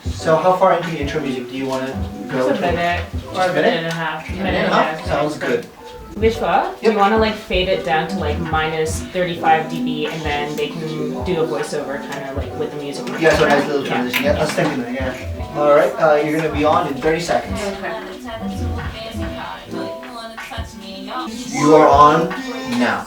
So how far into intro music do you want to go? Just a minute or a minute and a half. Minute and a half? Sounds good. Vishwa, do you want to like fade it down to like minus 35 dB and then they can do a voiceover kind of like with the music? Yeah, so a nice little transition. Yeah, I was thinking that, yeah. Alright, you're going to be on in 30 seconds. Okay. You are on now.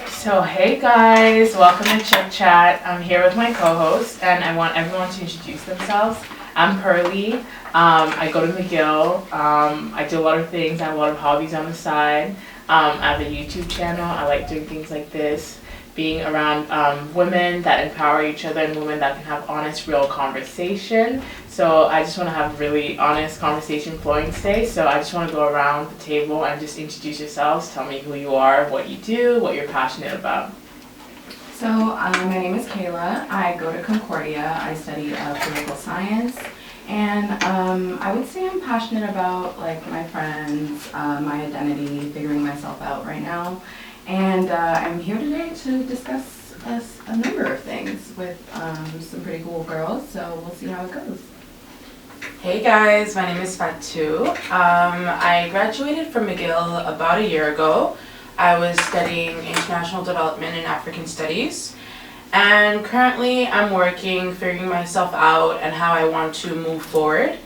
So hey guys, welcome to Chick Chat. I'm here with my co-host and I want everyone to introduce themselves. I'm Pearly. I go to McGill. I do a lot of things. I have a lot of hobbies on the side. I have a YouTube channel. I like doing things like this, being around women that empower each other and women that can have honest, real conversation. So I just want to have really honest conversation flowing today. So I just want to go around the table and just introduce yourselves. Tell me who you are, what you do, what you're passionate about. So my name is Kayla. I go to Concordia. I study political science. And I would say I'm passionate about like my friends, my identity, figuring myself out right now. And I'm here today to discuss a number of things with some pretty cool girls, so we'll see how it goes. Hey guys, my name is Fatu. I graduated from McGill about a year ago. I was studying international development and African studies. And currently I'm working, figuring myself out and how I want to move forward.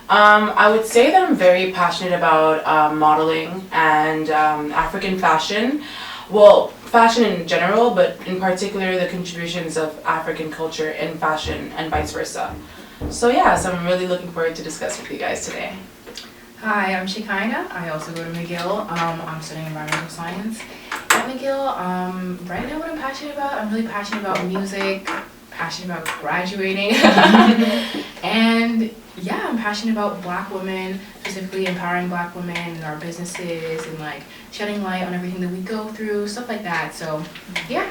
I would say that I'm very passionate about modeling and African fashion. Well, fashion in general, but in particular the contributions of African culture in fashion and vice versa. So yeah, so I'm really looking forward to discuss with you guys today. Hi, I'm Shikaina. I also go to McGill. I'm studying environmental science at McGill. Right now what I'm passionate about, I'm really passionate about music, passionate about graduating. And yeah, I'm passionate about Black women, specifically empowering Black women in our businesses and like shedding light on everything that we go through, stuff like that. So yeah.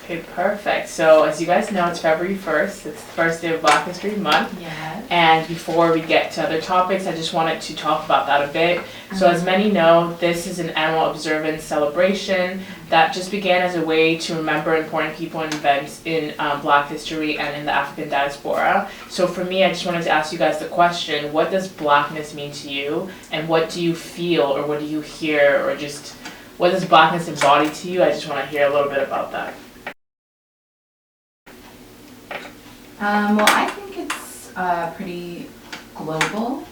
Okay, perfect. So as you guys know, it's February 1st. It's the first day of Black History Month. Yeah. And before we get to other topics, I just wanted to talk about that a bit. So as many know, this is an annual observance celebration that just began as a way to remember important people and events in Black history and in the African diaspora. So for me, I just wanted to ask you guys the question, what does Blackness mean to you? And what do you feel or what do you hear or just what does Blackness embody to you? I just want to hear a little bit about that. Well, I think it's pretty global.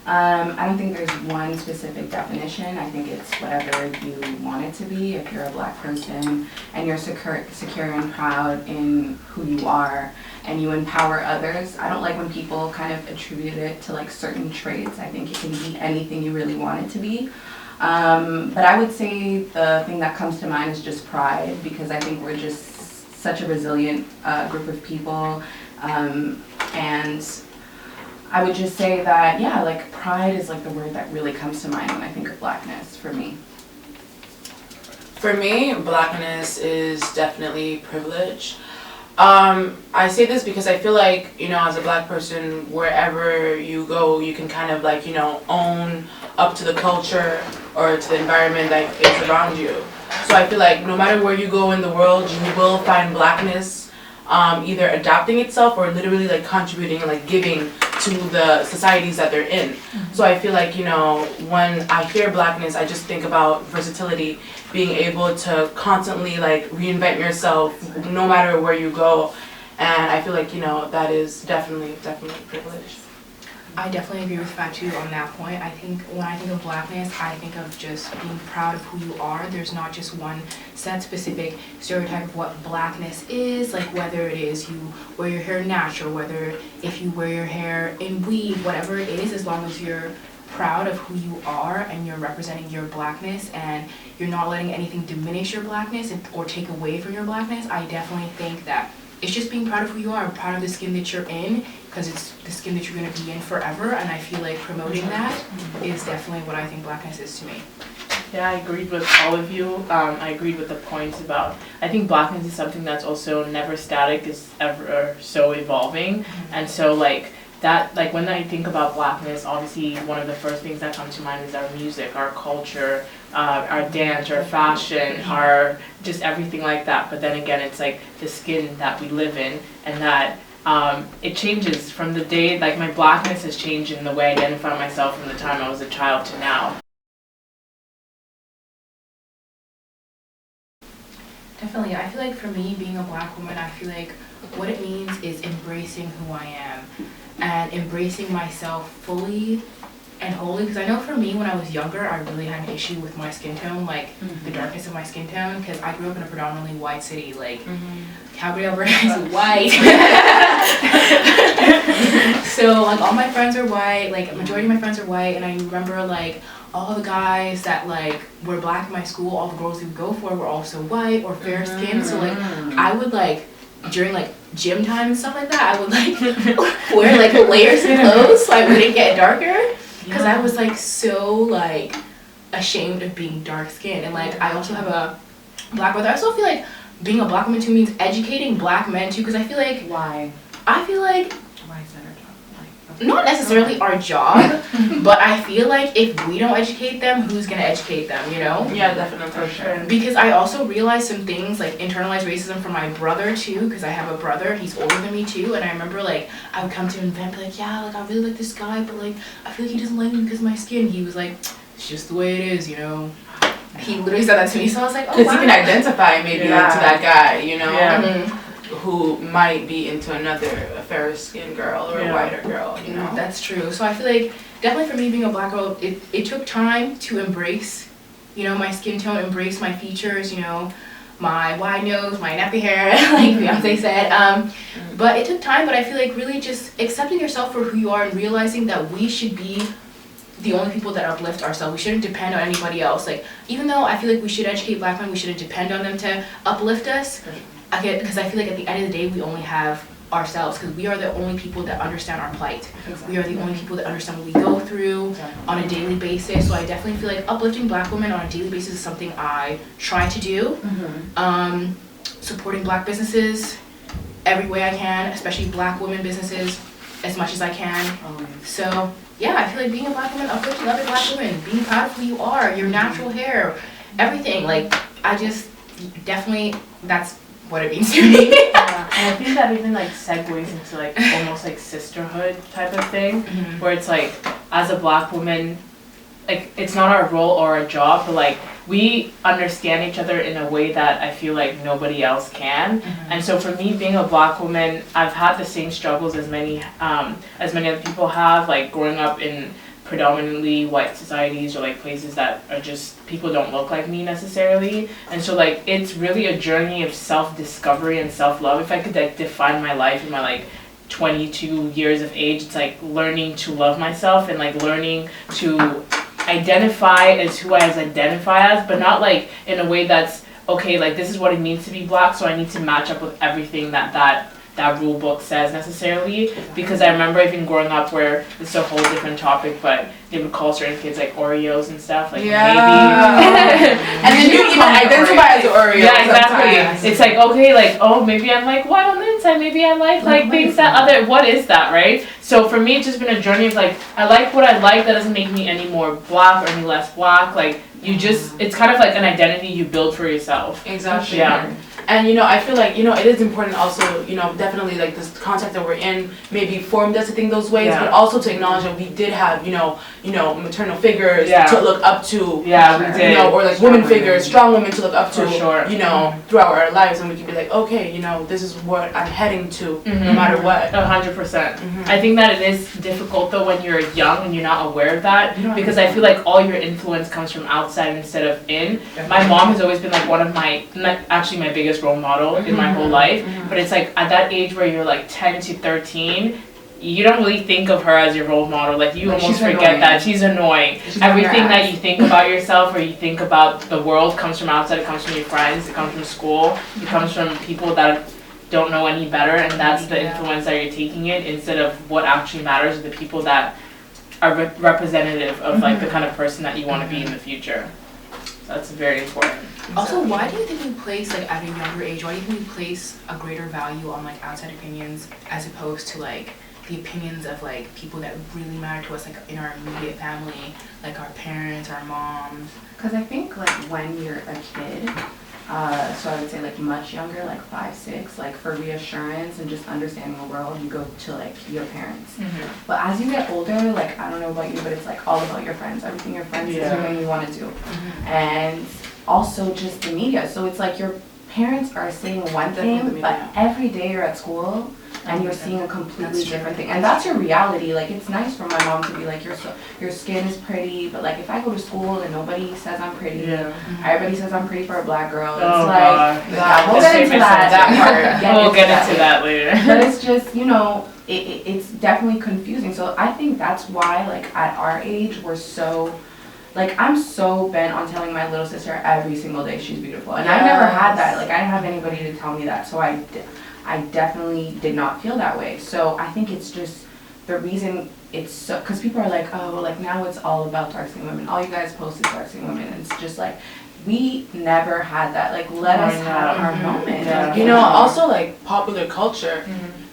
I don't think there's one specific definition. I think it's whatever you want it to be. If you're a Black person and you're secure and proud in who you are and you empower others. I don't like when people kind of attribute it to like certain traits. I think it can be anything you really want it to be. But I would say the thing that comes to mind is just pride, because I think we're just such a resilient group of people. And I would just say that, yeah, like pride is like the word that really comes to mind when I think of Blackness for me. For me, Blackness is definitely privilege. I say this because I feel like, you know, as a Black person, wherever you go, you can kind of like, you know, own up to the culture or to the environment that is around you. So I feel like no matter where you go in the world, you will find Blackness either adapting itself or literally like contributing and like giving to the societies that they're in. So I feel like, you know, when I hear Blackness, I just think about versatility, being able to constantly like reinvent yourself no matter where you go. And I feel like, you know, that is definitely privilege. I definitely agree with Fatu on that point. I think when I think of Blackness, I think of just being proud of who you are. There's not just one set specific stereotype of what Blackness is, like whether it is you wear your hair natural, whether if you wear your hair in weave, whatever it is, as long as you're proud of who you are and you're representing your Blackness and you're not letting anything diminish your Blackness or take away from your Blackness, I definitely think that it's just being proud of who you are, proud of the skin that you're in, because it's the skin that you're going to be in forever, and I feel like promoting that is definitely what I think Blackness is to me. Yeah, I agreed with all of you. I agreed with the points about, I think Blackness is something that's also never static, it's ever so evolving, and so like that, like when I think about Blackness, obviously one of the first things that comes to mind is our music, our culture, our dance, our fashion, our just everything like that. But then again, it's like the skin that we live in, and that it changes from the day, like my blackness has changed in the way I identify myself from the time I was a child to now. Definitely. I feel like for me, being a black woman, I feel like what it means is embracing who I am and embracing myself fully and wholly. Because I know for me, when I was younger, I really had an issue with my skin tone, like the darkness of my skin tone, because I grew up in a predominantly white city, like Calgary, Alberta is white. So like all my friends are white, like a majority of my friends are white, and I remember like all the guys that like were black in my school, all the girls we would go for were also white or fair skinned. So like I would like during like gym time and stuff like that, I would like wear like layers of clothes so I wouldn't get darker, because I was like so like ashamed of being dark skinned. And like I also have a black brother. I also feel like being a black woman too means educating black men too, because I feel like I feel like Why is that our job? not necessarily our job, but I feel like if we don't educate them, who's gonna educate them, you know? Yeah, definitely, for sure. Because I also realized some things, like internalized racism from my brother too, because I have a brother, he's older than me too, and I remember like I would come to him and vent, be like, yeah, like I really like this guy, but like I feel like he doesn't like me because of my skin. He was like, it's just the way it is, you know? He literally said that to me, so I was like, oh, Because wow. you can identify maybe to that guy, you know? Yeah. Who might be into another a fairer skinned girl or a whiter girl, you know? That's true. So I feel like definitely for me being a black girl, it took time to embrace, you know, my skin tone, embrace my features, you know, my wide nose, my nappy hair, like Beyonce said. But it took time, but I feel like really just accepting yourself for who you are and realizing that we should be the only people that uplift ourselves. We shouldn't depend on anybody else. Like, even though I feel like we should educate black men, we shouldn't depend on them to uplift us. Because I feel like at the end of the day, we only have ourselves, because we are the only people that understand our plight. We are the only people that understand what we go through on a daily basis. So I definitely feel like uplifting black women on a daily basis is something I try to do. Supporting black businesses every way I can, especially black women businesses, as much as I can. So yeah, I feel like being a black woman, uplifting other black women, being proud of who you are, your natural hair, everything. Like, I just definitely, that's what it means to me. And I think that even like segues into like almost like sisterhood type of thing, where it's like as a black woman, like it's not our role or our job, but like we understand each other in a way that I feel like nobody else can. And so for me, being a black woman, I've had the same struggles as many other people have, like growing up in predominantly white societies or like places that are just, people don't look like me necessarily. And so like it's really a journey of self-discovery and self-love. If I could like define my life in my like 22 years of age, it's like learning to love myself and like learning to identify as who I identify as, but not like in a way that's okay, like this is what it means to be black, so I need to match up with everything that rule book says necessarily. Because I remember even growing up where it's a whole different topic, but they would call certain kids like Oreos and stuff, like maybe. And then you even identify as Oreos. Yeah, exactly. Sometimes. It's like, okay, like, oh, maybe I'm like white on the inside, maybe I like things that other, what is that, right? So for me, it's just been a journey of like, I like what I like, that doesn't make me any more black or any less black. Like, you just, it's kind of like an identity you build for yourself. Exactly. Yeah. And you know, I feel like, you know, it is important also, you know, definitely like this context that we're in maybe formed us to think those ways, but also to acknowledge that we did have, you know, maternal figures to look up to. Yeah, we did. You know, or like women figures, strong women to look up to, For sure. you know, throughout our lives, and we could be like, okay, you know, this is what I'm heading to, no matter what. 100%. I think that it is difficult though when you're young and you're not aware of that, because I feel like all your influence comes from outside instead of in. My mom has always been like one of my, actually my biggest role model in my whole life, but it's like at that age where you're like 10 to 13, you don't really think of her as your role model. Like you almost forget that she's annoying. Everything that you think about yourself or you think about the world comes from outside. It comes from your friends, it comes from school, it comes from people that don't know any better, and that's the influence that you're taking it, instead of what actually matters are the people that are representative of like the kind of person that you want to be in the future. So that's very important. Also, why do you think we place, like at a younger age, why do you think we place a greater value on like outside opinions as opposed to like the opinions of like people that really matter to us, like in our immediate family, like our parents, our moms. Because I think like when you're a kid, so I would say like much younger, like 5, 6, like for reassurance and just understanding the world, you go to like your parents. But as you get older, like I don't know about you, but it's like all about your friends. Everything your friends is doing, you want to do. And also just the media. So it's like your parents are saying one thing, but every day you're at school and you're seeing a completely different thing. And that's your reality. Like it's nice for my mom to be like, your skin is pretty, but like if I go to school and nobody says I'm pretty, everybody says I'm pretty for a black girl, it's we'll get into that part. We'll get into that later. But it's just, you know, it's definitely confusing. So I think that's why like at our age we're so, like I'm so bent on telling my little sister every single day she's beautiful. And I've never had that. Like I didn't have anybody to tell me that. So I definitely did not feel that way. So I think it's just the reason it's so, because people are like, oh, well, like now it's all about dark-skinned women. All you guys post is dark-skinned women. And it's just like, we never had that. Like, let us have our moment. Yeah. You know, also like popular culture.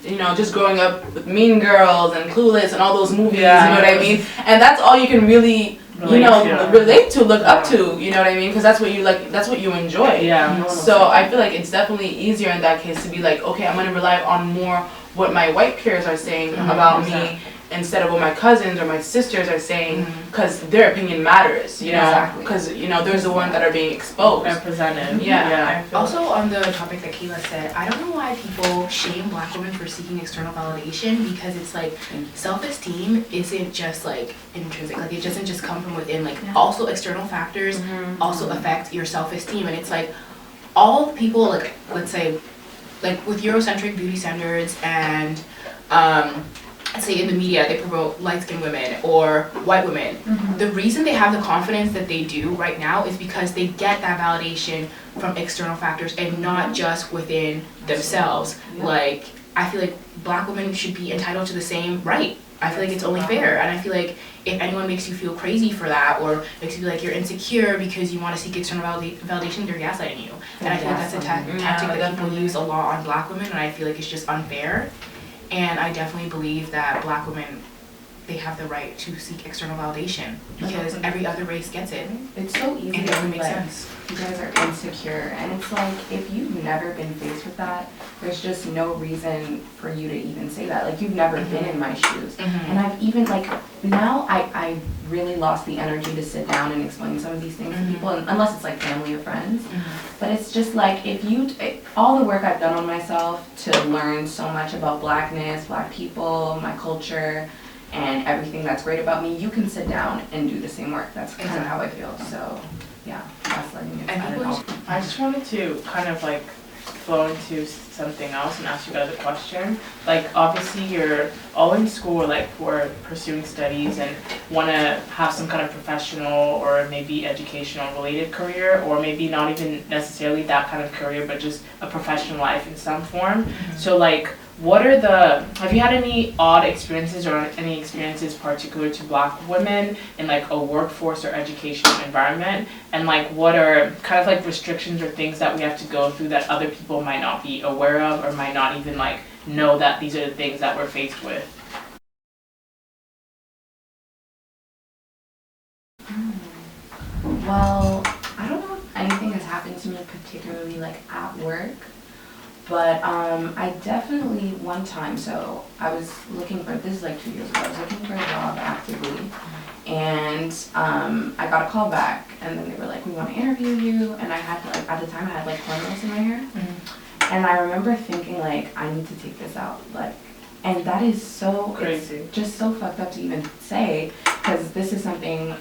You know, just growing up with Mean Girls and Clueless and all those movies, you know what I mean? And that's all you can really, relate to, look up to, you know what I mean? Because that's what you like, that's what you enjoy. So I feel like it's definitely easier in that case to be like, okay, I'm going to rely on more what my white peers are saying about me instead of what my cousins or my sisters are saying, because their opinion matters, you know? Because, you know, they're the ones that are being exposed. Represented. Also on the topic that Kayla said, I don't know why people shame black women for seeking external validation, because it's like self-esteem isn't just like intrinsic, like it doesn't just come from within, like also external factors also affect your self-esteem. And it's like all people, like let's say like with Eurocentric beauty standards and say in the media they promote light-skinned women or white women, the reason they have the confidence that they do right now is because they get that validation from external factors and not just within themselves. Like I feel like black women should be entitled to the same right. I feel like it's only fair, and I feel like if anyone makes you feel crazy for that or makes you feel like you're insecure because you want to seek external validation, they're gaslighting you. And I feel like that's a tactic that people use a lot on black women, and I feel like it's just unfair. And I definitely believe that black women, they have the right to seek external validation because every other race gets it. It's so easy. And it doesn't make sense. You guys are insecure, and it's like if you've never been faced with that, there's just no reason for you to even say that. Like you've never been in my shoes, and I've even like now I really lost the energy to sit down and explain some of these things to people, unless it's like family or friends. But it's just like if you all the work I've done on myself to learn so much about blackness, black people, my culture, and everything that's great about me, you can sit down and do the same work. That's kind of how I feel. So yeah, that's letting it. I just wanted to kind of like flow into something else and ask you guys a question. Like obviously you're all in school, like we're pursuing studies and want to have some kind of professional or maybe educational related career, or maybe not even necessarily that kind of career, but just a professional life in some form. So like, have you had any odd experiences or any experiences particular to black women in like a workforce or educational environment? And like what are kind of like restrictions or things that we have to go through that other people might not be aware of or might not even like know that these are the things that we're faced with? Well, I don't know if anything has happened to me particularly like at work. But I definitely one time, so I was looking for, this is like 2 years ago, I was looking for a job actively, and I got a call back, and then they were like, we want to interview you, and I had like, at the time I had like cornrows in my hair, and I remember thinking like, I need to take this out, like, and that is so crazy, just so fucked up to even say, because this is something,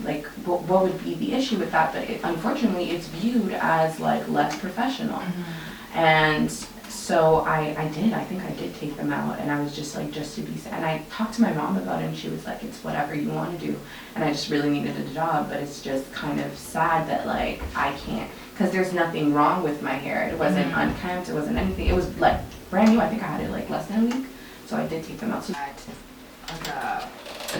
like, what would be the issue with that, but unfortunately it's viewed as like less professional. And so I think I did take them out, and I was just like, just to be sad. And I talked to my mom about it, and she was like, it's whatever you want to do. And I just really needed a job, but it's just kind of sad that like I can't, because there's nothing wrong with my hair. It wasn't unkempt, it wasn't anything. It was like brand new. I think I had it like less than a week. So I did take them out. So like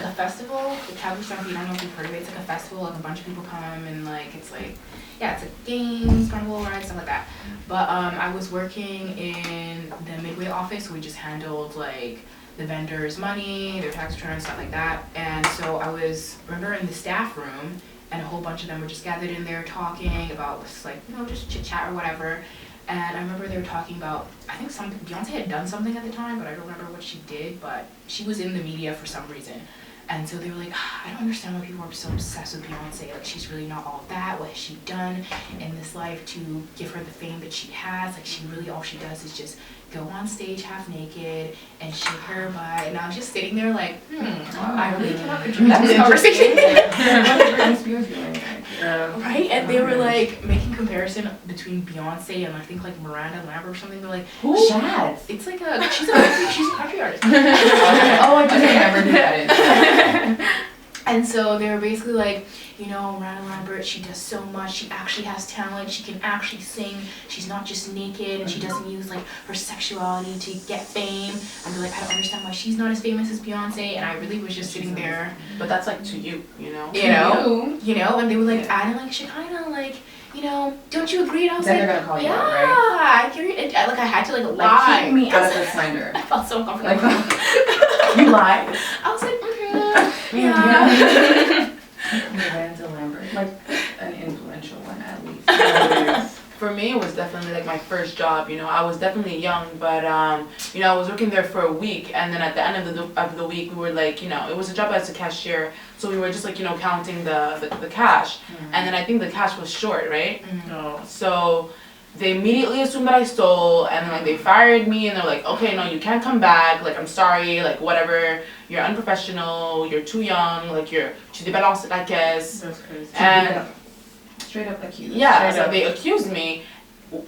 a festival, the Taboo Stuff, I don't know if you've heard of it. It's like a festival, like a bunch of people come and like it's like, yeah, it's like games, carnival rides, stuff like that. But I was working in the Midway office, so we just handled like the vendors money, their tax returns, stuff like that. And so I remember in the staff room, and a whole bunch of them were just gathered in there talking about just like, just chit chat or whatever. And I remember they were talking about, I think Beyonce had done something at the time, but I don't remember what she did, but she was in the media for some reason. And so they were like, I don't understand why people are so obsessed with Beyonce. Like, she's really not all that. What has she done in this life to give her the fame that she has? Like, she really, all she does is just go on stage half naked and shake her butt. And I was just sitting there like, I really cannot contribute to this conversation. Right? And they were like making comparison between Beyonce and I think like Miranda Lambert or something. They're like, who's that? It's like she's a country artist. Oh, I just remember who that is. And so they were basically like, Miranda Lambert, she does so much. She actually has talent. She can actually sing. She's not just naked, and she doesn't use like her sexuality to get fame. And they're like, I don't understand why she's not as famous as Beyonce. And I really was just sitting there. But that's like to you, and they were like adding like Shekinah, like, don't you agree? And I was then like, they're gonna call you yeah, out, right? I agree. And, like I had to like lie. Keep me out of the slander. I felt so uncomfortable. You lied. I was like, yeah. Miranda Lambert, like an influential one at least. For me, it was definitely like my first job. I was definitely young, but I was working there for a week, and then at the end of the week, we were like, it was a job as a cashier, so we were just like counting the cash, and then I think the cash was short, right? So they immediately assumed that I stole, and then like they fired me, and they're like, okay, no, you can't come back. Like, I'm sorry, like whatever. You're unprofessional. You're too young. Like tu t'es balancé la caisse. That's crazy. And straight up accused. yeah, so they accused me,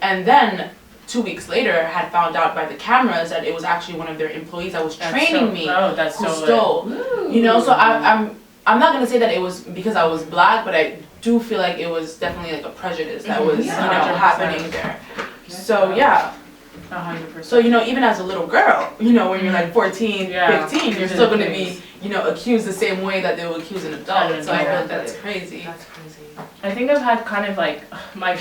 and then 2 weeks later had found out by the cameras that it was actually one of their employees that was training me who stole. So I'm not gonna say that it was because I was black, but I do feel like it was definitely like a prejudice that was happening there. So yeah. 100%. So even as a little girl, when you're like 14, 15, you're still gonna be accused the same way that they will accuse an adult. So I feel like that's crazy. That's crazy. I think I've had kind of like my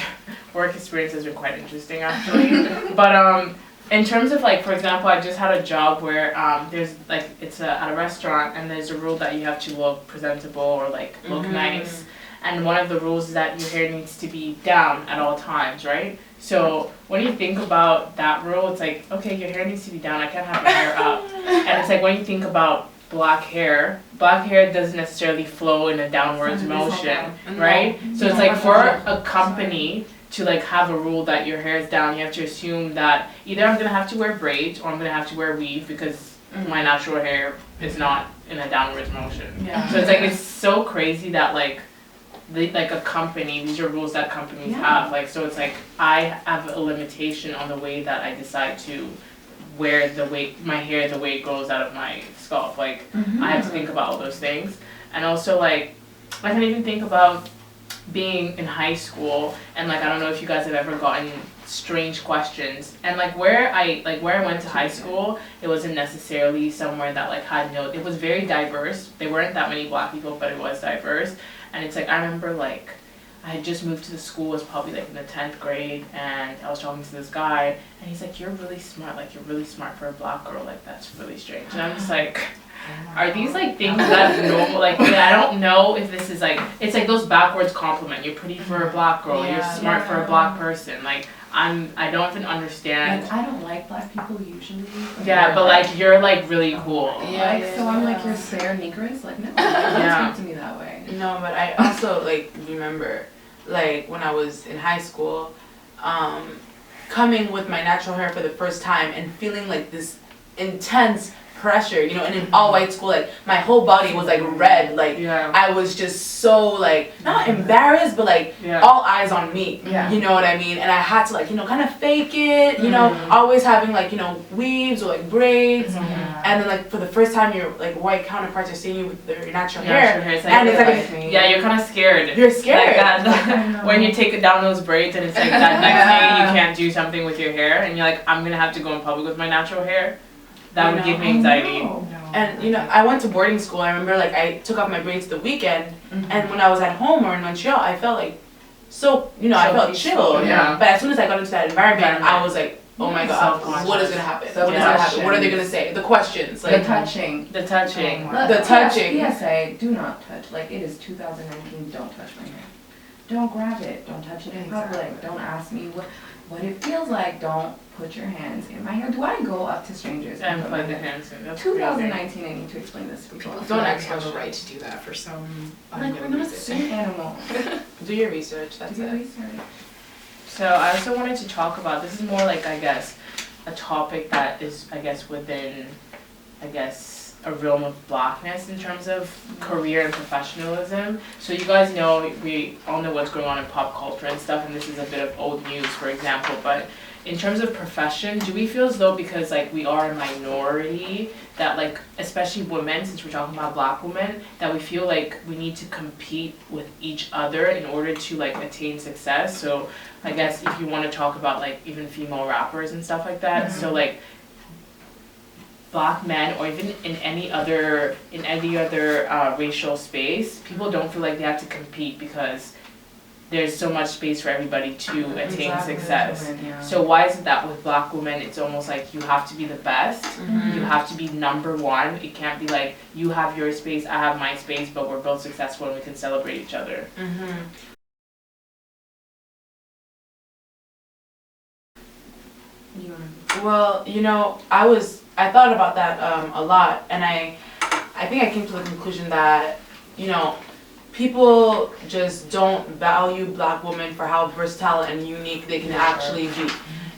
work experience has been quite interesting actually. But in terms of like, for example, I just had a job where there's like it's at a restaurant, and there's a rule that you have to look presentable or like look nice. And one of the rules is that your hair needs to be down at all times, right? So when you think about that rule, it's like, okay, your hair needs to be down. I can't have my hair up. And it's like when you think about black hair doesn't necessarily flow in a downwards motion, right? So it's like for a company to like have a rule that your hair is down, you have to assume that either I'm gonna have to wear braids or I'm gonna have to wear weave because my natural hair is not in a downwards motion. So it's like it's so crazy that like a company, these are rules that companies have. Like, so it's like I have a limitation on the way that I decide to wear my hair the way it grows out of my scalp. Like, I have to think about all those things. And also, like, I can even think about being in high school, and like I don't know if you guys have ever gotten strange questions. And like where I went to high school, it wasn't necessarily somewhere that like had it was very diverse. There weren't that many black people, but it was diverse. And it's like, I remember like, I had just moved to the school, was probably like in the 10th grade, and I was talking to this guy, and he's like, you're really smart for a black girl, like that's really strange. And I'm just like, are these like things that normal, like I don't know if this is like, it's like those backwards compliment, you're pretty for a black girl, you're smart for a black person, like I don't even understand. Like, I don't like black people usually. Yeah, but like you're like really cool. So I'm like, you're fair negress? Like, no, don't speak to me that way. No, but I also like remember like when I was in high school, coming with my natural hair for the first time and feeling like this intense pressure, and in all white school, like my whole body was like red, like I was just so like not embarrassed, but like all eyes on me, you know what I mean? And I had to like kind of fake it, always having like weaves or like braids, and then like for the first time your like white counterparts are seeing you with their natural hair, it's like, and it's like you're kind of scared. You're scared like that, when you take down those braids, and it's like that next day you can't do something with your hair, and you're like, I'm gonna have to go in public with my natural hair. That would give me anxiety. And I went to boarding school. I remember like I took off my braids the weekend, and when I was at home or in Montreal, I felt like so I felt chill. But as soon as I got into that environment, I was like oh my god, what is gonna happen? What is gonna happen? What are they gonna say? The questions, The touching. The touching. The touching. PSA, do not touch. Like, it is 2019, don't touch my hand. Don't grab it, don't touch it in public. Don't ask me what it feels like. Don't put your hands in my hair. Do I go up to strangers And put plug my the hands? hands in. That's 2019, I need to explain this to people. Don't actually have a right to do that for some Like, we're not sea animals. do your research. That's Do your it. research. So I also wanted to talk about, this is more like, I guess, a topic that is, I guess, within, I guess, a realm of Blackness in terms of career and professionalism. So you guys know, we all know what's going on in pop culture and stuff, and this is a bit of old news, for example, but in terms of profession, do we feel as though because like we are a minority, that like, especially women, since we're talking about Black women, that we feel like we need to compete with each other in order to like attain success? So I guess if you want to talk about like even female rappers and stuff like that, so like Black men, or even in any other racial space, people don't feel like they have to compete because there's so much space for everybody to attain success. Women, yeah. So why is it that with Black women it's almost like you have to be the best, you have to be number one? It can't be like you have your space, I have my space, but we're both successful and we can celebrate each other. Well, you know, I thought about that a lot, and I think I came to the conclusion that, you know, people just don't value Black women for how versatile and unique they can actually be.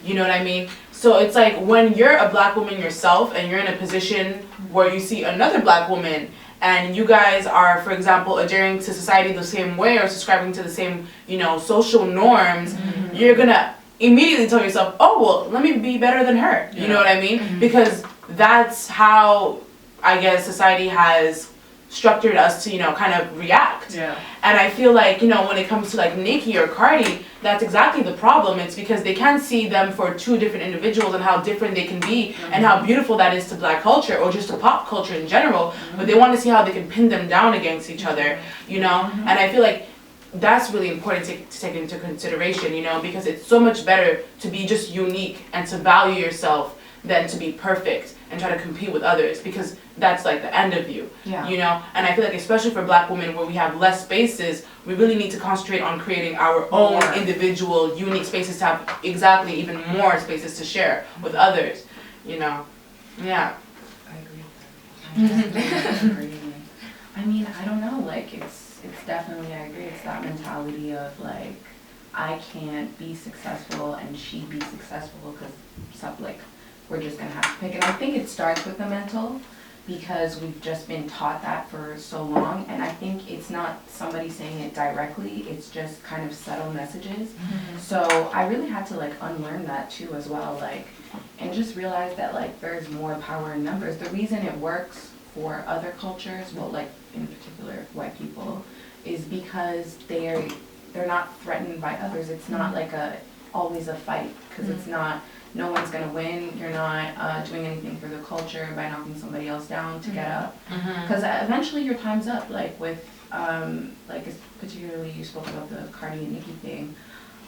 You know what I mean? So it's like when you're a Black woman yourself and you're in a position where you see another Black woman and you guys are, for example, adhering to society the same way or subscribing to the same, you know, social norms, you're gonna immediately tell yourself, oh, well, let me be better than her. You know what I mean? Because that's how, I guess, society has structured us to, you know, kind of react. Yeah. And I feel like, you know, when it comes to like Nicki or Cardi, that's exactly the problem. It's because they can't see them for two different individuals and how different they can be and how beautiful that is to Black culture or just to pop culture in general. But they want to see how they can pin them down against each other, you know? And I feel like that's really important to take into consideration, you know, because it's so much better to be just unique and to value yourself than to be perfect and try to compete with others, because that's like the end of you, you know? And I feel like especially for Black women where we have less spaces, we really need to concentrate on creating our own individual unique spaces to have exactly even more spaces to share with others, you know? Yeah. I agree. I mean, I don't know, like it's definitely, I agree, it's that mentality of like, I can't be successful and she be successful because stuff like, we're just gonna have to pick. And I think it starts with the mental, because we've just been taught that for so long, and I think it's not somebody saying it directly, it's just kind of subtle messages. So I really had to like unlearn that too as well, like, and just realize that like there's more power in numbers. The reason it works for other cultures, well, like in particular white people, is because they're not threatened by others. It's not like always a fight, because it's not, no one's gonna win. You're not doing anything for the culture by knocking somebody else down to get up, because eventually your time's up. Like with like particularly you spoke about the Cardi and Nicki thing.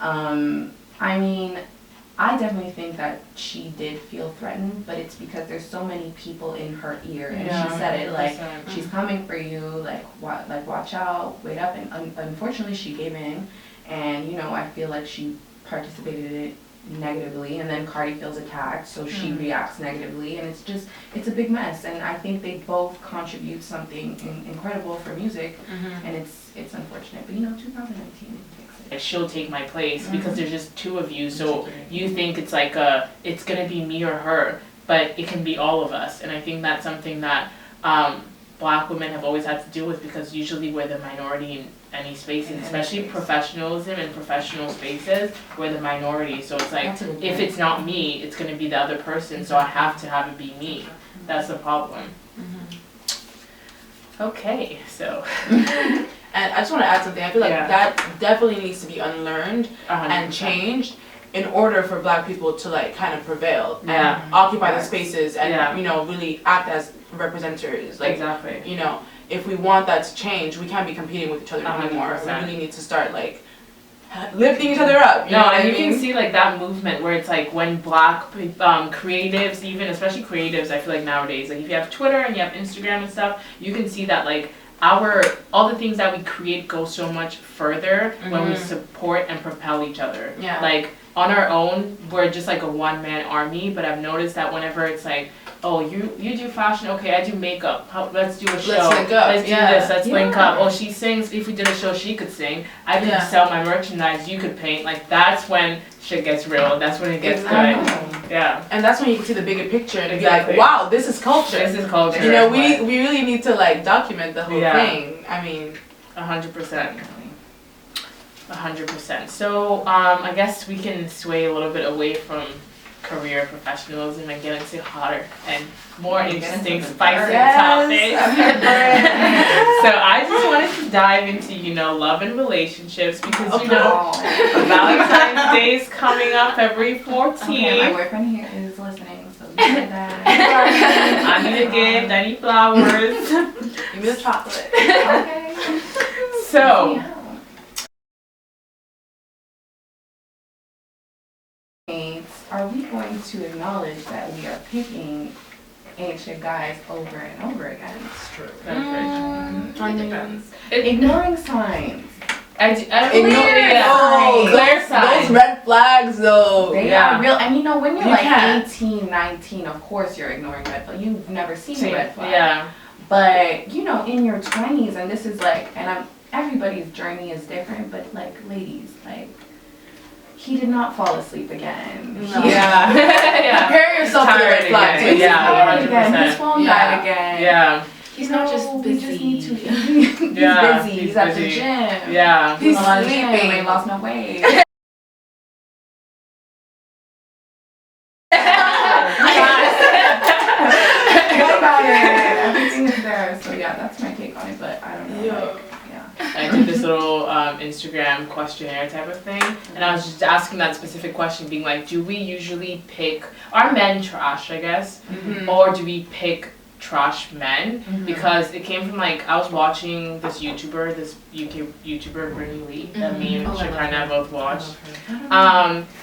I mean, I definitely think that she did feel threatened, but it's because there's so many people in her ear, and she said it like, she's coming for you, like watch out, wait up, and unfortunately she gave in, and you know, I feel like she participated in it negatively, and then Cardi feels attacked, so she reacts negatively, and it's a big mess. And I think they both contribute something incredible for music, and it's unfortunate, but you know, 2019 Like she'll take my place because there's just two of you, so you think it's like it's gonna be me or her, but it can be all of us. And I think that's something that Black women have always had to deal with, because usually we're the minority in any spaces, especially professionalism and professional spaces, we're the minority. So it's like, if it's not me, it's gonna be the other person, so I have to have it be me. That's the problem. Okay, so. And I just want to add something. I feel like that definitely needs to be unlearned 100%. and changed in order for Black people to like kind of prevail and occupy the spaces and you know, really act as representatives. Like, exactly. you know, if we want that to change, we can't be competing with each other anymore. 100%. We really need to start like lifting each other up. You know what and I you mean? can see like that movement where it's like when black creatives, even especially creatives, I feel like nowadays, like if you have Twitter and you have Instagram and stuff, you can see that like all the things that we create go so much further when we support and propel each other. Yeah. Like on our own, we're just like a one-man army, but I've noticed that whenever it's like, oh, you do fashion, okay, I do makeup, let's do a show, Let's link up. let's do Yeah. this, let's link up, oh, she sings, if we did a show, she could sing, I could sell my merchandise, you could paint, like that's when shit gets real, that's when it gets good. Yeah. And that's when you can see the bigger picture and Exactly. be like, wow, this is culture. This is culture. You know, we really need to like document the whole thing. I mean, 100%. 100%. So I guess we can sway a little bit away from career professionalism and get into hotter and more interesting, spicy topics. So I just wanted to dive into, love and relationships because, Valentine's Day is coming up February 14th. Okay, my boyfriend here is listening, so we did that. I need a gift, I need flowers. give me the chocolate. Okay. So, Yeah. Are we going to acknowledge that we are picking ancient guys over and over again? It's true. It depends. Ignoring signs. I believe Those red flags though. They are real. And when you're You like can't. 18, 19, of course you're ignoring red flags. You've never seen a red flag. Yeah. But, in your 20s, and this is everybody's journey is different, but ladies, he did not fall asleep again. No. Yeah. Yeah. Prepare yourself for the red flags. Again. He's tired again. 100%. His phone died again. Yeah. He's not just We busy. just need to he's Yeah, busy. he's He's at the busy. gym. Yeah. He's He's a lot of gym. sleeping. He lost no weight. Everything is there. So yeah, that's my take on it. But I don't know. I did this little Instagram questionnaire type of thing, and I was just asking that specific question, being like, do we usually pick, are men trash, I guess, or do we pick trash men? Because it came from I was watching this YouTuber, this UK YouTuber, Brittany Lee, that me and Shakarna both watched.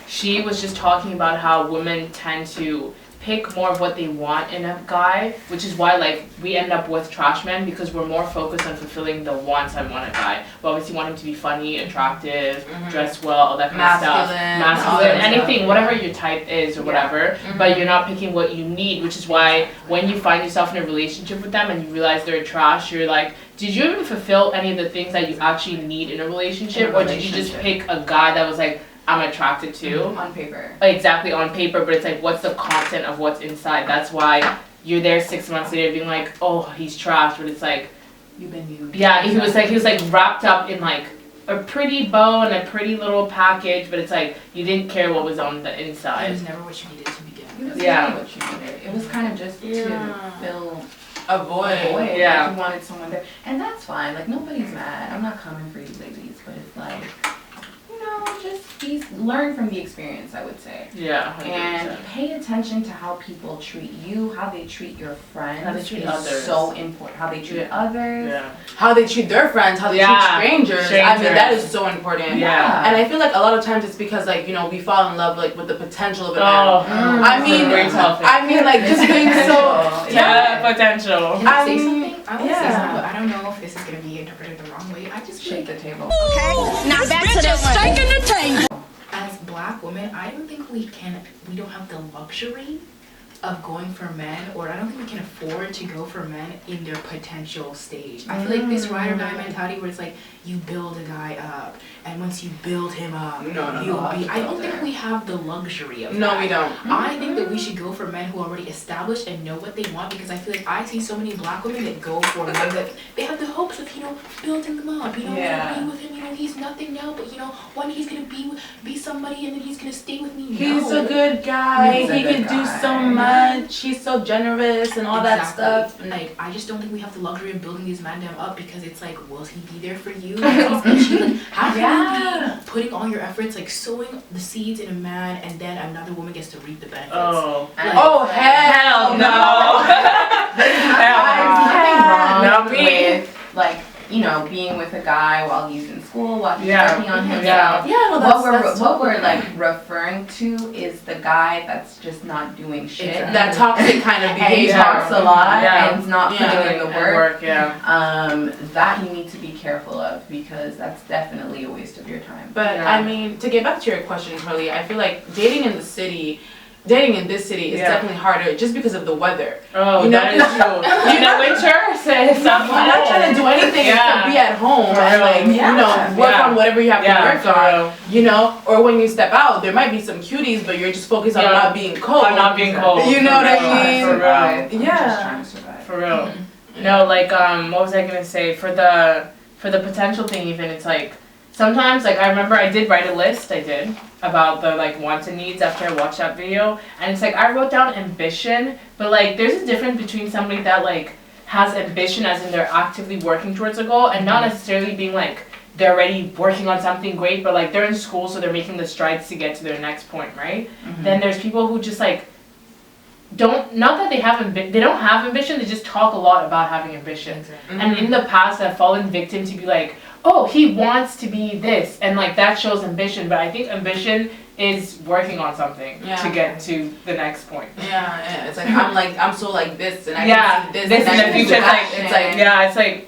She was just talking about how women tend to pick more of what they want in a guy, which is why we end up with trash men because we're more focused on fulfilling the wants I want a guy. We obviously want him to be funny, attractive, dress well, all that kind of stuff. Masculine, anything, whatever your type is or whatever, but you're not picking what you need, which is why when you find yourself in a relationship with them and you realize they're trash, you're like, did you even fulfill any of the things that you actually need in a relationship, or did you just pick a guy that was I'm attracted to? On paper. Exactly, on paper, but it's what's the content of what's inside? That's why you're there 6 months later being like, oh, he's trash, but it's You've been used. yeah, he was wrapped up in a pretty bow and a pretty little package, but it's you didn't care what was on the It inside. was never what you needed to begin It with. was Yeah. really what you needed. It was kind of just to fill A a void. void. Yeah. You wanted someone there. And that's fine. Nobody's mad. I'm not coming for you ladies, but it's just learn from the experience, I would say. Yeah, 100%. And pay attention to how people treat you, how they treat your friends. How they treat is others. so important. How they treat others. Yeah. How they treat their friends, how they treat strangers. I mean, that is so important. Yeah. And I feel a lot of times it's because we fall in love with the potential of a man. Oh, I mean, just being so potential. Can I say something? I want to say Yeah. something, but I don't know if this is going to be interpreted the wrong way. I just feel Shake the table. Now back to the shaking the table. as black women, I don't think we don't have the luxury of going for men, or I don't think we can afford to go for men in their potential stage. I feel this ride or die mentality where it's you build a guy up, and once you build him up, he'll be. I don't think we have the luxury of that. No, we don't. I think that we should go for men who are already established and know what they want, because I feel I see so many black women that go for men that they have the hopes of, building them up, being with him, he's nothing now, but one he's gonna be somebody and then he's gonna stay with me. He's a good guy. He's a He good can do guy. so much. He's so generous and all that stuff. And I just don't think we have the luxury of building these men up, because it's will he be there for you? How can you be putting all your efforts, sowing the seeds in a man, and then another woman gets to reap the benefits? Oh. Oh, hell no. There's nothing wrong Not me. with being with a guy while he's in school, people while he's Yeah. working on himself. Yeah. Yeah, no, that's What we're totally- like referring to is the guy that's just not doing shit. that toxic kind of And he behavior. talks a lot Yeah. and is not Yeah. putting in the work. Yeah. That you need to be careful of because that's definitely a waste of your time. But Yeah. I mean, to get back to your question, Carly, I feel like dating in this city is Yeah. definitely harder just because of the weather. Oh, You know- that is true. You know, winter, sis. I'm not trying to do anything Yeah. except be at home For and real. like, you know, work Yeah. on whatever you have to Yeah, work for on. real. You know, or when you step out, there might be some cuties, but you're just focused on Yeah. not being cold. I'm not being cold. You know For what I real. mean? For real. I'm just Yeah. trying to survive. For real. No, like, what was I gonna say? For the potential thing even, it's like, sometimes, like, I remember I did write a list, about the, like, wants and needs after I watched that video, and it's like, I wrote down ambition, but, like, there's a difference between somebody that, like, has ambition as in they're actively working towards a goal, and not necessarily being, like, they're already working on something great, but, like, they're in school, so they're making the strides to get to their next point, right? Then there's people who just, like, not that they don't have ambition, they just talk a lot about having ambition. And in the past, I've fallen victim to be like, oh, he wants to be this, and like that shows ambition. But I think ambition is working on something Yeah. to get to the next point. Yeah, it's like I'm so like this and I Yeah, can see this this and in I the can future, do that. it's It's like Yeah, it's like,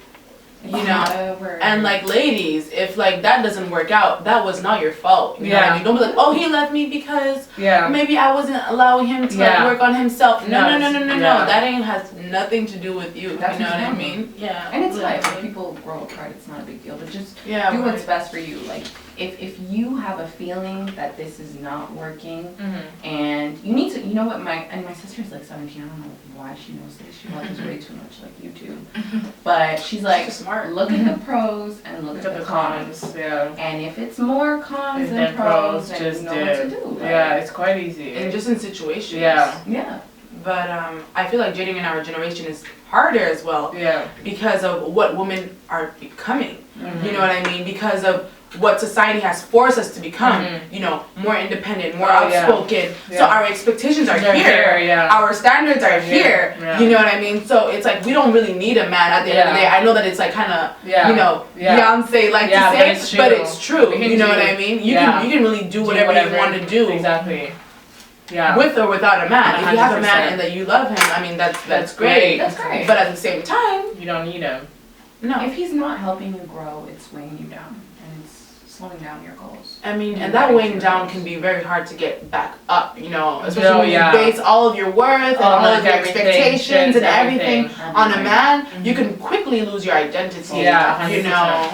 you know, and like ladies, if like that doesn't work out, that was not your fault. You know what Yeah. I mean? Don't be like, oh, he left me because yeah, maybe I wasn't allowing him to Yeah. like work on himself. No, No, no. yeah. That ain't has nothing to do with you. That's you know what I normal. mean? Yeah. And it's literally. like when people grow apart, it's not a big deal. But just Yeah. do what's right. best for you. Like if you have a feeling that this is not working, mm-hmm. and you need to, you know what? My sister's like 17. I don't know why she knows this. She watches way too much like YouTube. But she's like, She's smart. look at the pros and look Look at the cons. yeah. And if it's more cons And than then pros, then just you know what to do. do. Like, Yeah, it's quite easy. And just in situations. Yeah. yeah. But I feel like dating in our generation is harder as well Yeah. because of what women are becoming. Mhm. You know what I mean? Because of what society has forced us to become. Mhm. You know, more independent, more Oh, yeah. outspoken. So Yeah. our expectations are They're here. yeah. Our standards are Here. here. Yeah. You know what I mean? So it's like we don't really need a man at the end of the day. Yeah. I know that it's like kind of, Yeah. you know, Yeah. Beyonce like Yeah, to but say, it's but true. it's true. We can You know do- what I mean? You yeah. can really do Do whatever you want to do. Exactly. Yeah. With or without a man. If you have a man 100%. and that you love him, I mean that's That's great. That's great. But at the same time, You don't need him. no. If he's not helping you grow, it's weighing you down and it's slowing down your goals. I mean, Yeah, and that right. weighing down can be very hard to get back up, you know, especially Oh, when yeah. you base all of your worth and all of your everything, expectations and everything. everything on a man, you can quickly lose your identity. Yeah, you 100%. know.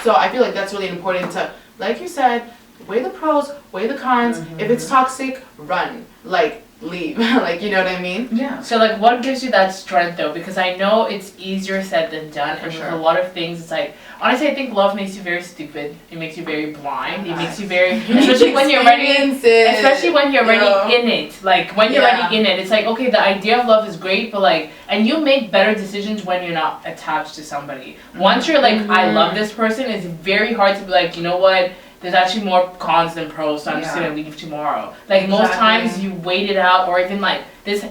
So I feel like that's really important to, like you said, weigh the pros, weigh the cons. If it's toxic, run. Like, leave. Like, you know what I mean? Yeah. So like what gives you that strength though? Because I know it's easier said than done, and sure. with a lot of things it's like, honestly I think love makes you very stupid. It makes you very blind. It makes you very, especially when you're ready, especially when you're already in it. Like when you're already in it, it's like, okay, the idea of love is great, but like, and you make better decisions when you're not attached to somebody. Once you're like, I love this person, it's very hard to be like, you know what, there's actually more cons than pros, so I'm just Yeah. gonna leave tomorrow. Like most times you wait it out, or even like this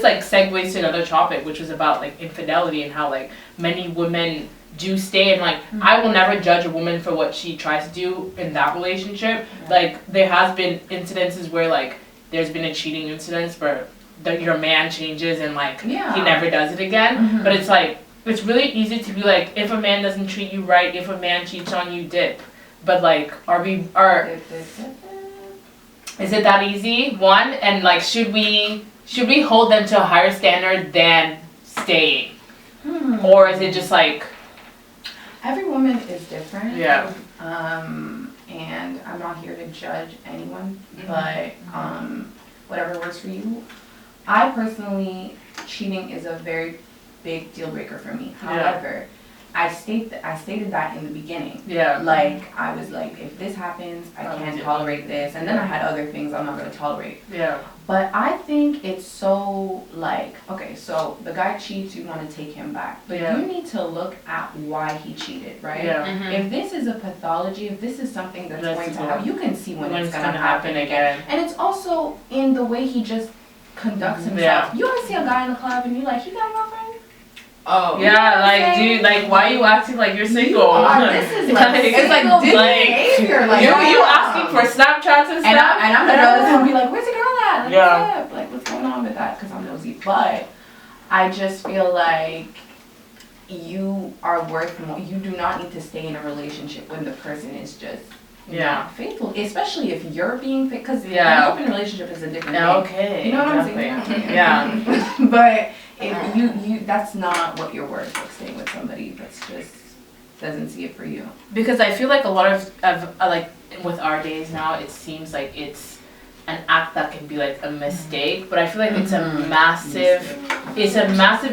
like segues to another topic, which was about like infidelity and how like many women do stay, and like I will never judge a woman for what she tries to do in that relationship. Like there has been incidences where like there's been a cheating incident where your man changes and like he never does it again. But it's like it's really easy to be like, if a man doesn't treat you right, if a man cheats on you, dip. But like, is it that easy? One, and like, should we hold them to a higher standard than staying, or is it just like? Every woman is different. Yeah. And I'm not here to judge anyone, but whatever works for you. I personally, cheating is a very big deal breaker for me. However, I stated that in the beginning. Yeah. Like, I was like, if this happens, I can't tolerate this. And then I had other things I'm not going to tolerate. Yeah. But I think it's so like, okay, so the guy cheats, you want to take him back. But you need to look at why he cheated, right? Yeah. If this is a pathology, if this is something that's going to happen, you can see when it's going to happen again. And it's also in the way he just conducts himself. Yeah. You ever see a guy in the club and you're like, he got a girlfriend? Oh. Yeah, like, dude, like, why are you acting like you're single? This is like, Like, it's like behavior. Like, you asking for Snapchats and stuff? And I'm the girl that's gonna be like, where's the girl at? Like, Yeah. what's up? Like, what's going on with that? Because I'm nosy. But I just feel like you are worth more. You do not need to stay in a relationship when the person is just not faithful. Especially if you're being faithful. Because an open relationship is a different thing. Okay. You know what exactly. I'm saying? Yeah. But if you that's not what you're worth, like staying with somebody that's just doesn't see it for you. Because I feel like a lot of like with our days now, it seems like it's an act that can be like a mistake, but I feel like it's a massive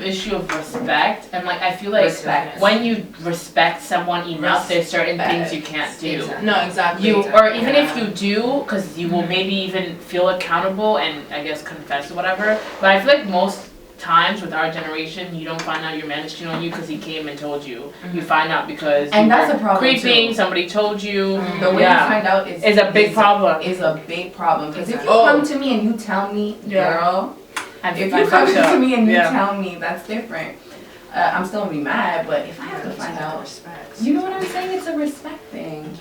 issue of respect, and like I feel like when you respect someone enough, there's certain things you can't do. No, exactly. Or even if you do, because you will maybe even feel accountable and I guess confess or whatever. But I feel like most times with our generation, you don't find out your man is cheating on you because he came and told you. You find out because and you that's were a problem creeping, too. somebody told you. The way you find out is a big problem. Is a big problem. Because if you come to me and you tell me, girl, if you come to me and you tell me, that's different. I'm still gonna be mad, but if I have to find out, you know what I'm saying? It's a respect thing.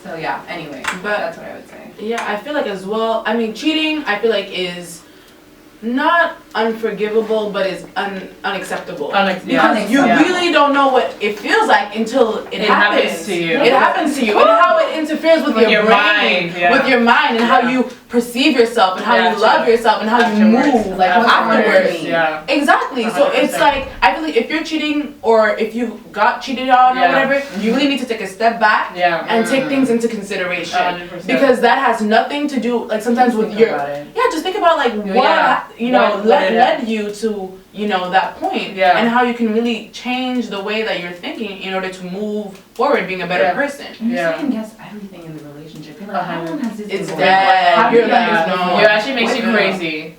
So yeah, anyway, but that's what I would say. Yeah, I feel like as well, I mean, cheating, I feel like is not unforgivable, but is unacceptable. Because you really don't know what it feels like until it happens to you. It happens to you, and how it interferes with your brain, with your mind, and how you perceive yourself, and how you love yourself, and how you move like afterwards. Yeah. Exactly. 100%. So it's like, I feel like if you're cheating or if you got cheated on or whatever, you really need to take a step back and take things into consideration. 100%. Because that has nothing to do, like sometimes with your, just think about like what, you know, led you to, you know, that point, and how you can really change the way that you're thinking in order to move forward, being a better person. And you second guess everything in the relationship. You're like, how long has this been It's going dead. on? You're like, no. It actually makes you crazy.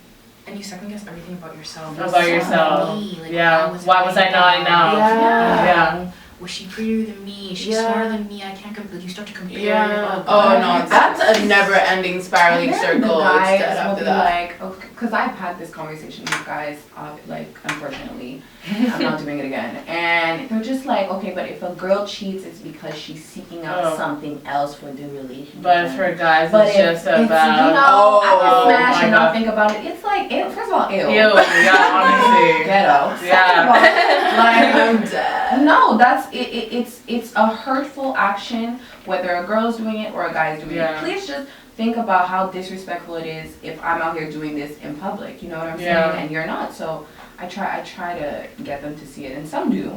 And you second guess everything about yourself. About yourself. Like, Why was I not enough? Yeah. Was she prettier than me? She's smarter than me. I can't compare. You start to compare. Yeah. Oh no, that's a never-ending spiraling circle. The guys Instead will after be that. like, okay, because I've had this conversation with guys, like, unfortunately, I'm not doing it again. And they're just like, okay, but if a girl cheats, it's because she's seeking out something else for the relationship. But for guys, but it's just about. You know, I can smash and not think about it. It's like, first of all, ew. Ew, yeah, honestly. Ghetto. Yeah. Like, I'm dead. no, that's it's a hurtful action, whether a girl's doing it or a guy's doing it. Please just think about how disrespectful it is if I'm out here doing this in public. You know what I'm saying? And you're not. So I try to get them to see it, and some do,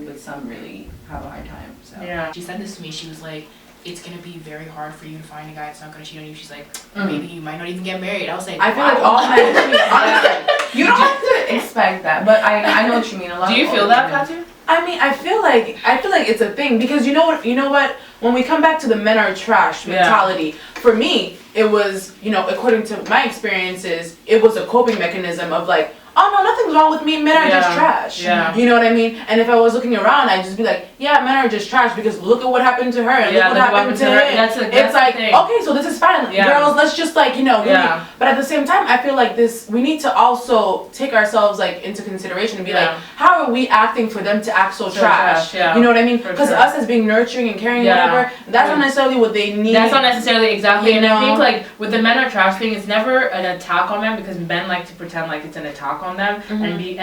but some really have a hard time. So She said this to me. She was like, it's gonna be very hard for you to find a guy that's not gonna cheat on you. She's like, maybe you might not even get married. I was like, I feel like all men cheat. Honestly, you don't have to expect that, but I know what you mean. A lot. Do you feel that, Katu? I mean, I feel like it's a thing because you know what? When we come back to the men are trash mentality, for me, it was, you know, according to my experiences, it was a coping mechanism of like, oh no, nothing's wrong with me, men are just trash. Yeah. You know what I mean? And if I was looking around, I'd just be like, yeah, men are just trash because look at what happened to her and look what happened to him. It's like, okay, so this is fine. Girls, let's just like, you know, really. But at the same time, I feel like we need to also take ourselves like into consideration and be like, how are we acting for them to act so trash? You know what I mean? Because us as being nurturing and caring, whatever, that's not necessarily what they need. That's not necessarily exactly. You and know? I think like with the men are trash thing, it's never an attack on them because men like to pretend like it's an attack on them and be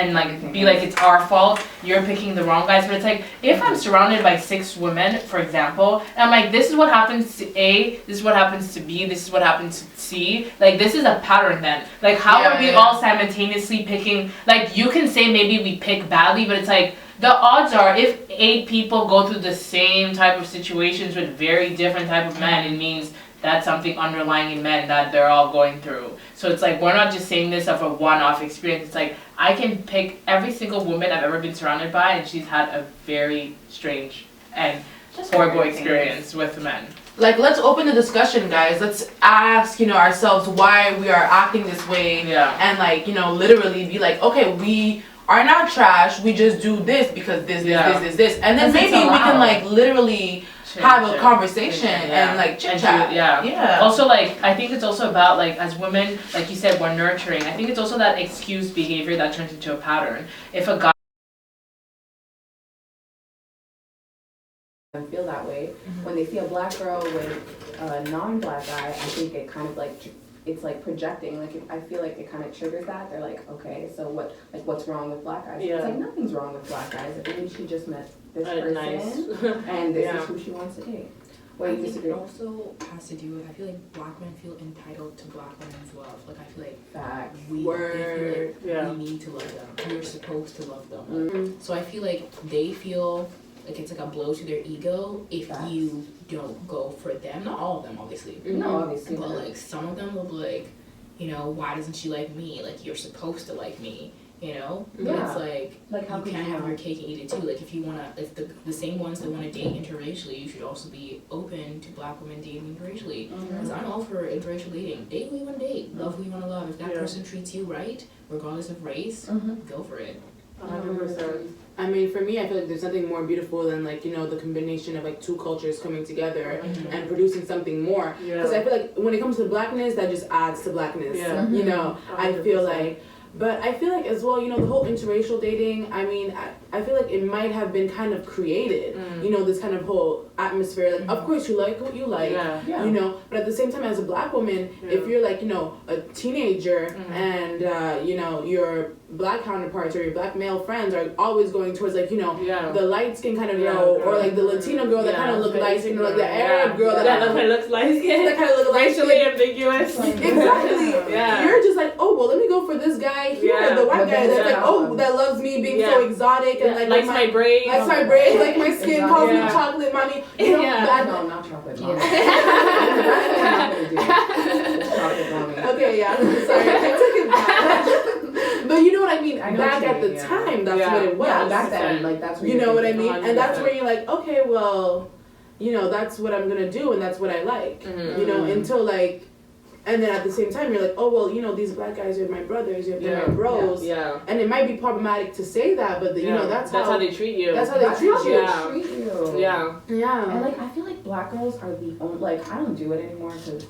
like it's our fault. You're picking the wrong guys. But it's like if I'm surrounded by 6 women, for example, and I'm like, this is what happens to A, this is what happens to B, this is what happens to C. Like this is a pattern then. Like how are we all simultaneously picking? Like you can say maybe we pick badly, but it's like the odds are if 8 people go through the same type of situations with very different type of men, it means that's something underlying in men that they're all going through. So it's like we're not just saying this of a one-off experience. It's like I can pick every single woman I've ever been surrounded by, and she's had a very strange and horrible experience with men. Like, let's open the discussion, guys. Let's ask, you know, ourselves why we are acting this way, and like, you know, literally be like, okay, we are not trash. We just do this because this, and then maybe we can like literally have a Chit-chat. conversation Yeah. and like And chit chat. do- yeah. Yeah. Also, like, I think it's also about, like, as women, like you said, we're nurturing. I think it's also that excuse behavior that turns into a pattern. If a guy feel that way. When they see a black girl with a non-black guy, I think it kind of like, it's like projecting. Like I feel like it kind of triggers that. They're like, okay, so what's wrong with black guys? Yeah. It's like nothing's wrong with black guys. I think she just met this person nice. and this Yeah. is who she wants to date. What I do you think disagree? it also has to do with, I feel like black men feel entitled to black women's love. Like I feel like Facts. they feel Word. like Yeah. we need to love them. We're supposed to love them. Mm-hmm. So I feel like they feel like it's like a blow to their ego if Facts. you don't go for them. Not all of them, obviously. No, obviously. But not. like some of them will be like, you know, why doesn't she like me? Like you're supposed to like me, you know? But Yeah. it's like Like, how you could can't you have not? your cake and eat it too. Like if you wanna, if the same ones that wanna date interracially, you should also be open to black women dating interracially. Because I'm all for interracial dating. Date who you wanna date. Love who you wanna love. If that Yeah. person treats you right, regardless of race, go for it. 100%. I mean, for me, I feel like there's nothing more beautiful than like, you know, the combination of like two cultures coming together and producing something more. Because I feel like when it comes to blackness, that just adds to blackness. Yeah. You know, I feel 100%. like, but I feel like as well, you know, the whole interracial dating, I mean, I feel like it might have been kind of created, you know, this kind of whole atmosphere. Like, of course, you like what you like, Yeah. you know, but at the same time, as a black woman, if you're like, you know, a teenager and, you know, your black counterparts or your black male friends are always going towards like, you know, Yeah. the light skin kind of Yeah, girl or girl. like the Latino girl that Yeah, kind of look the light Asian skin or like the girl, Arab yeah. girl That that kind of looks light skin. that kind of look light Racially skin. ambiguous. Exactly. Yeah. You're just like, oh well, let me go for this guy here, Yeah. the white But guy then that's like, yeah. oh, that loves me being so Yeah. exotic and like likes my braids. likes my braids, like my skin, calls me Yeah. chocolate mommy. You know, Yeah. that- No, not chocolate mommy. That's what I'm not gonna do. It's chocolate mommy. Okay, yeah. Sorry, I took it back. But you know what I mean? I know Back what you at the mean, yeah. time, that's Yeah. what it was. Yeah, back then, like that's what You you're know what I thinking. mean? And that's 100%. where you're like, okay, well, you know, that's what I'm gonna do and that's what I like. You know, until like, and then at the same time, you're like, oh, well, you know, these black guys are my brothers, they're Yeah. my bros. Yeah. And it might be problematic to say that, but you know, that's how they treat you. that's how they That's treat how you. Yeah. they treat you. Yeah. Yeah. And like I feel like black girls are the only, like I don't do it anymore because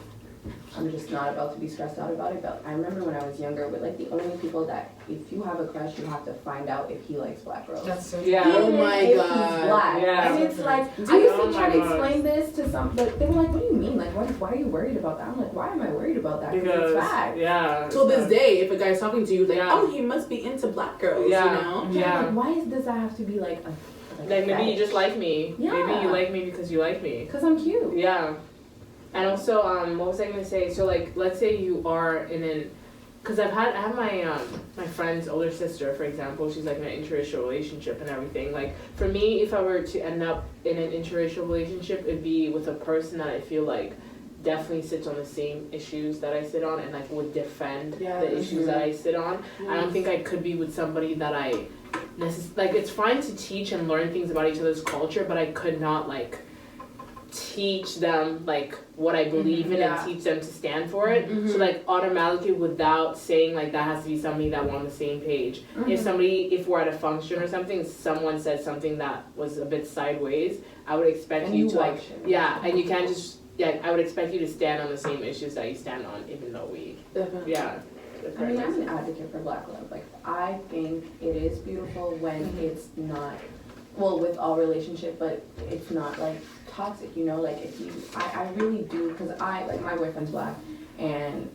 I'm just not about to be stressed out about it. But I remember when I was younger, with like the only people that if you have a crush, you have to find out if he likes black girls. That's so Yeah. Oh Even my if he's God. black. Yeah. And it's like I used Oh to try my to God. explain this to some, but they were like, "What do you mean? Like, why are you worried about that?" I'm like, "Why am I worried about that? Because it's fact." yeah. Till this day, if a guy's talking to you, like, Yeah. oh, he must be into black girls, Yeah. you know? Yeah. Yeah. Like, why does that have to be like a Like maybe you just like me. Yeah. Maybe you like me because you like me. because I'm cute. Yeah. And also, what was I gonna say? So like, let's say you are in an, cause I have my my friend's older sister, for example. She's like in an interracial relationship and everything. Like for me, if I were to end up in an interracial relationship, it'd be with a person that I feel like definitely sits on the same issues that I sit on and like would defend the issues that I sit on. I don't think I could be with somebody that I like. It's fine to teach and learn things about each other's culture, but I could not like teach them like what I believe in Yeah. and teach them to stand for it. So like automatically without saying like that has to be somebody that we're on the same page. If we're at a function or something, someone said something that was a bit sideways, I would expect And you you to like watch it. and you can't just I would expect you to stand on the same issues that you stand on, even though we Definitely. I mean, I'm an advocate for black love. Like, I think it is beautiful when it's not, well, with all relationship, but it's not like toxic, you know? Like, if you, I really do, because like, my boyfriend's black, and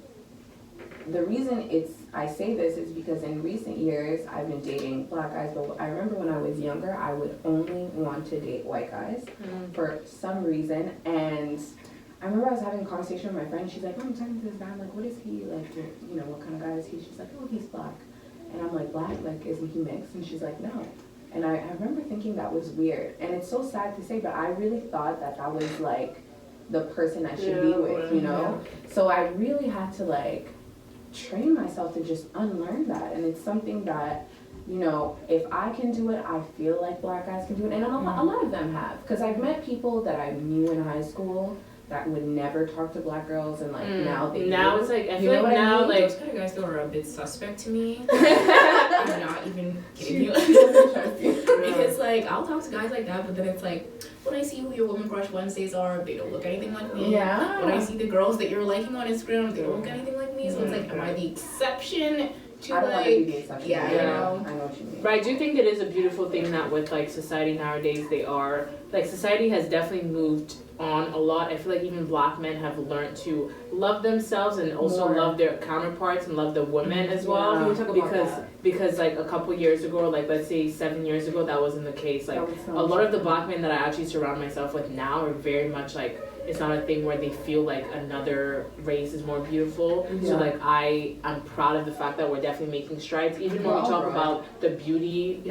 the reason I say this is because in recent years, I've been dating black guys, but I remember when I was younger, I would only want to date white guys for some reason, and I remember I was having a conversation with my friend. She's like, "Oh, I'm talking to this guy. I'm like, what is he like? You know, what kind of guy is he?" She's like, "Oh, he's black." And I'm like, "Black? Like, isn't he mixed?" And she's like, "No." And I remember thinking that was weird. And it's so sad to say, but I really thought that was like the person I should be with, you know? So I really had to like train myself to just unlearn that. And it's something that, you know, if I can do it, I feel like black guys can do it. And a lot of them have. Because I've met people that I knew in high school that would never talk to black girls, and like now they do. it's like I You feel know like what I now mean? like Those kind of guys though are a bit suspect to me. I'm not even kidding you. She doesn't trust you. Because like I'll talk to guys like that, but then it's like, when I see who your Woman Crush Wednesdays are, they don't look anything like me. Yeah. When I see the girls that you're liking on Instagram, they don't look anything like me. So it's like, am I the exception to I don't want to be the like, exception. yeah, you know? I know what you mean. But I do think it is a beautiful thing that with like society nowadays, they are like society has definitely moved on a lot. I feel like even black men have learned to love themselves and also More. love their counterparts and love the women as well. Can we talk about Because like a couple years ago, like let's say 7 years ago, that wasn't the case. Like a lot of the black men that I actually surround myself with now are very much like, it's not a thing where they feel like another race is more beautiful. So like I'm proud of the fact that we're definitely making strides. Even when we talk about the beauty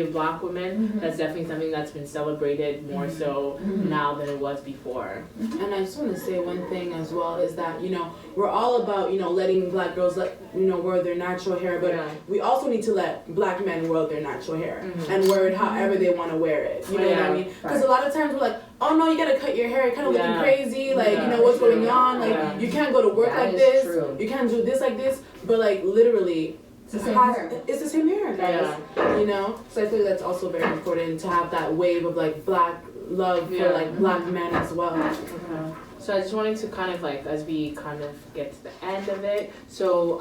of black women, that's definitely something that's been celebrated more so now than it was before. And I just want to say one thing as well is that, you know, we're all about, you know, letting black girls wear their natural hair, but we also need to let black men wear their natural hair and wear it however they want to wear it. You know what I mean? Because a lot of times we're like, oh no, you gotta cut your hair, kind of looking crazy, like, you know, what's going on, like, you can't go to work like this, you can't do this like this, but like, literally, it's the same hair, guys, you know? So I think that's also very important to have that wave of like black love for like black men as well. So I just wanted to kind of like, as we kind of get to the end of it, so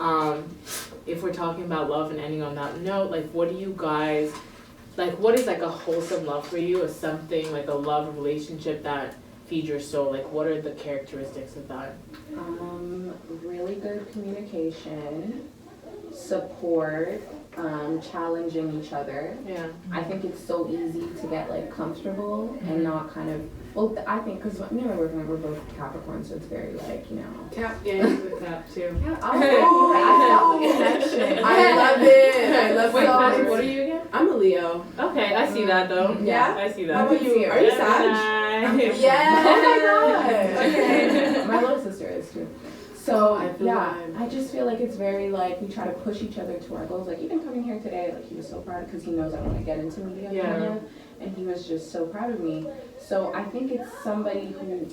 if we're talking about love and ending on that note, like what do you guys, like what is like a wholesome love for you, or something like a love relationship that feeds your soul? Like what are the characteristics of that? Really good communication, support, challenging each other. Yeah. I think it's so easy to get like comfortable and not kind of, well, I think, because me and my boyfriend, we're both Capricorn, so it's very like, you know. Cap, yeah, he's a cap too. Oh, connection. I love it. I love Wait, it. what are you again? I'm a Leo. Okay, I see that though. Yeah. I see that. How about you? Are you Sag? Nice. Yeah. Oh my god. Okay. My little sister is too. So I feel I just feel like it's very like we try to push each other to our goals. Like even coming here today, like he was so proud because he knows I want to get into media, kind of, and he was just so proud of me. So I think it's somebody who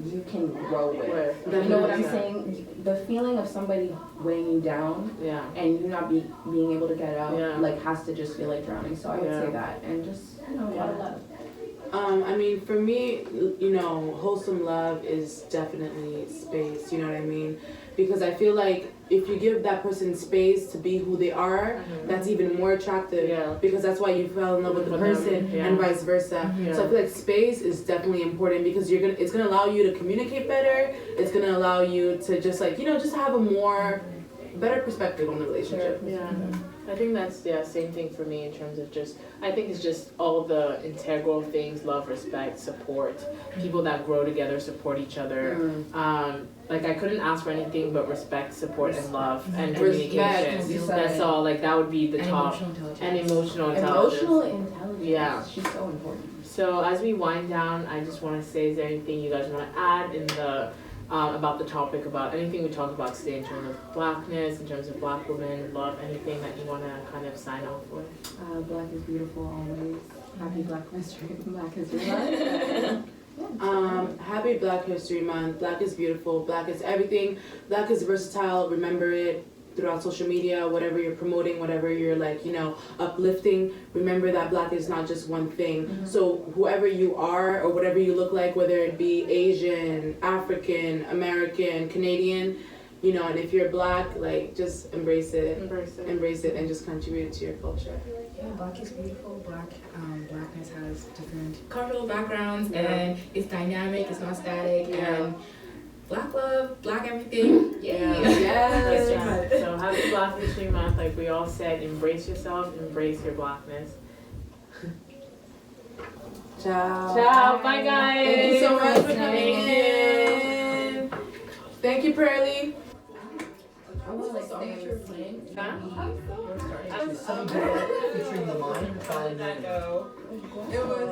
you can grow with. You know what I'm saying? The feeling of somebody weighing you down, and you not being able to get out, like has to just feel like drowning. So I would say that, and just a lot of love. I mean, for me, you know, wholesome love is definitely space, you know what I mean? Because I feel like if you give that person space to be who they are, that's even more attractive because that's why you fell in love with the person and vice versa. So I feel like space is definitely important because it's gonna allow you to communicate better. It's gonna allow you to just like, you know, just have a better perspective on the relationship. I think that's same thing for me in terms of just, I think it's just all the integral things: love, respect, support, people that grow together, support each other. Like I couldn't ask for anything but respect, support, and love, and communication. That's all. Like that would be the top. And emotional intelligence. Emotional intelligence. Yeah. She's so important. So as we wind down, I just want to say, is there anything you guys want to add in the about the topic, about anything we talked about today in terms of blackness, in terms of black women, love, anything that you want to kind of sign off with? Black is beautiful always. Happy Black History Month. Happy Black History Month. Black is beautiful. Black is everything. Black is versatile. Remember it throughout social media, whatever you're promoting, whatever you're like, you know, uplifting. Remember that black is not just one thing. So whoever you are or whatever you look like, whether it be Asian, African, American, Canadian, you know, and if you're black, like just embrace it and just contribute to your culture. Yeah, black is beautiful. Blackness has different cultural backgrounds and it's dynamic, it's not static, and black love, black everything. Yes. So happy Black History Month. Like we all said, embrace yourself, embrace your blackness. Ciao. Ciao. Bye guys. Thank you so much for coming in. Thank you, Pearly. I was like, stay your plane. Featuring the mind. It was